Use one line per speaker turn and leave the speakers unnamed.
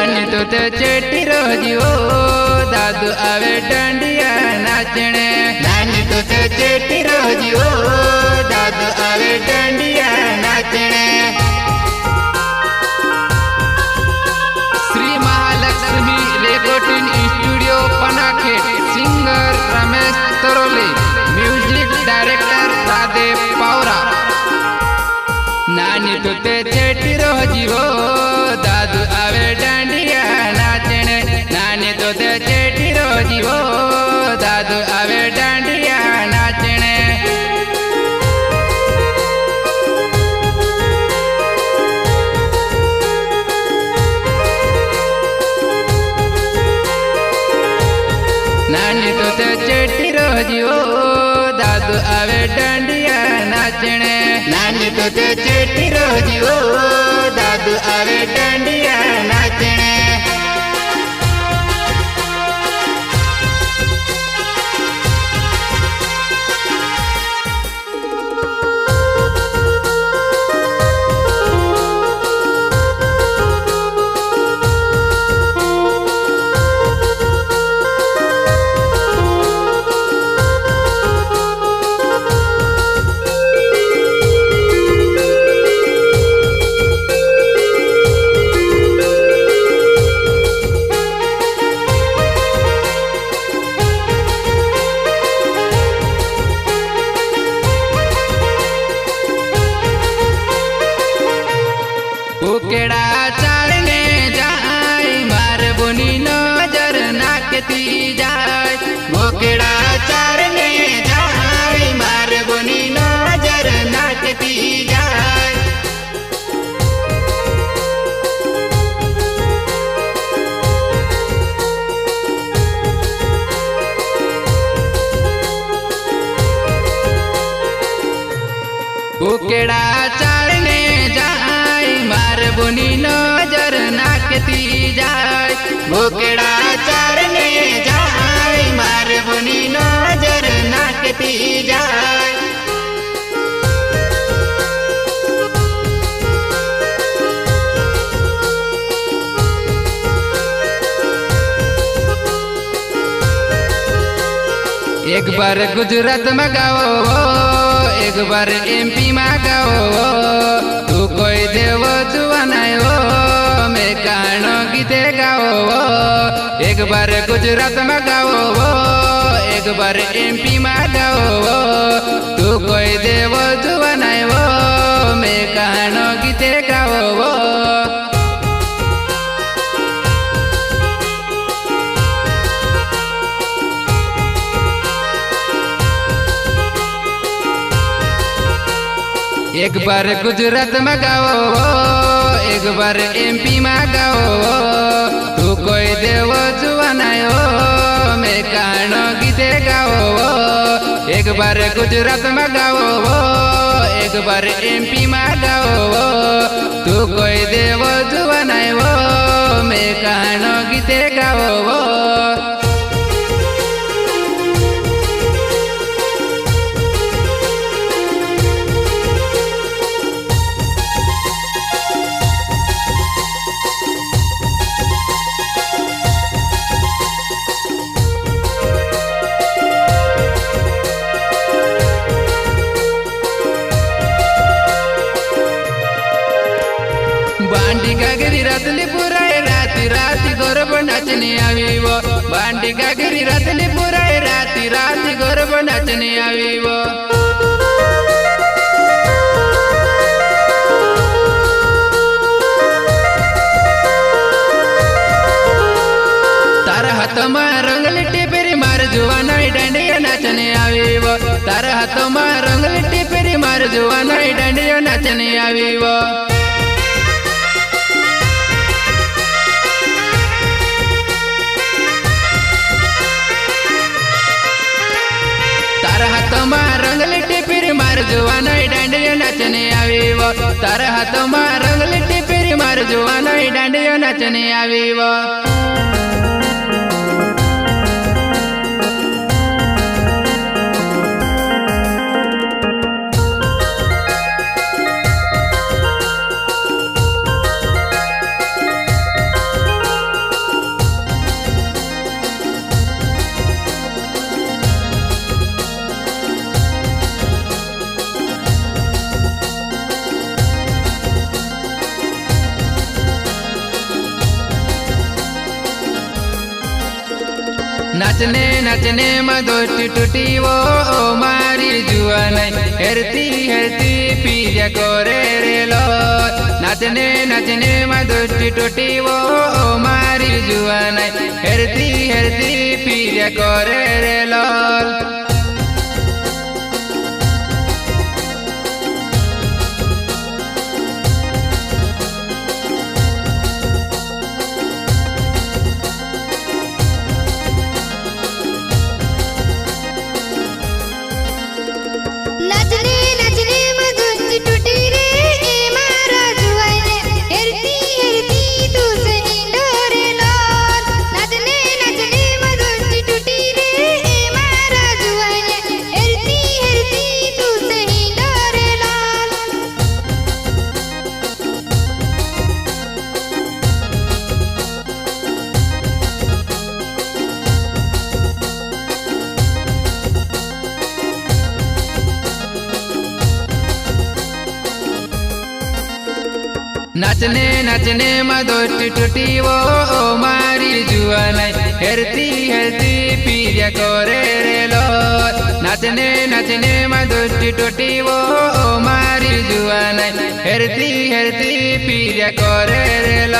नानी तो ते चेटी रोजियो दादू आवे डांडिया नाचने। नानी तो ते चेटी रोजियो दादू आवे डांडिया नाचने। Shri Mahalaxmi recording studio Panakhed. Singer Ramesh Tarole, music director Radhe Pawra. नानी तो ते चेटी रोजियो दादू आवे डांडिया नाचने। नानी तो ते चेटी रोजियो दादू आवे डांडिया नाचने। नानी तो ते चेटी रोजियो दादू आवे डांडिया नाचने। नानी तो ते चेटी रोजियो दादू आवे डांडिया नाचने। उकेड़ा चालने जाए मार बुनी नजर नाकती जाए। उकेड़ा चालने जाए मार बुनी नजर नाकती जाए। उकेड़ा चालने जाए मार बुनी नजर नाकती जाए। उकेड़ा चालने जाए मार बुनी नजर नाकती जाए। एक बार गुजरात में गाओ, एक बार एमपी में गाओ। तू कोई देव जुआनायो मैं कानो गीते गाओ। एक बार गुजरात में गाओ, एक बार एमपी में गाओ। तू कोई देव जुआनायो मैं कानो गीते गाओ। एक बार गुजरात में गाओ, एक बार एमपी में गाओ। तू कोई देव जुआनायो मैं कानो गीते गाओ। एक बार गुजरात में गाओ, एक बार एमपी में गाओ। तू कोई देव जुआनायो मैं कानो गीते गाओ। बांडी गागरी रातली पुराय राती राती गरब नाचने आवी वो। बांडी गागरी रातली पुराय राती राती गरब नाचने आवी वो। तारा हाथों में रंगली पेरी मार जुआना डांडिया नाचने आवी वो। तारा हाथों में रंगली पेरी मार जुआना डांडिया नाचने आवी वो। तारा हाथों में रंगली टिपरी मार जुआना डांडिया नाचने आवी वो। तारा हाथों में रंगली टिपरी मार जुआना डांडिया नाचने आवी वो। नाचने नाचने में दोस्ती टूटी वो मारी जुआ नहीं हेरती हेरती पीरिया कोरे रे लो नाचने नाचने में दोस्ती टूटी वो मारी जुआ नहीं हेरती हेरती पीरिया कोरे रे लो नाचने नाचने में दोस्ती टूटी वो मारी जुआ नहीं हेरती हेरती पीरिया कोरे रे लो नाचने नाचने में दोस्ती टूटी वो मारी जुआ नहीं हेरती हेरती पीरिया कोरे रे लो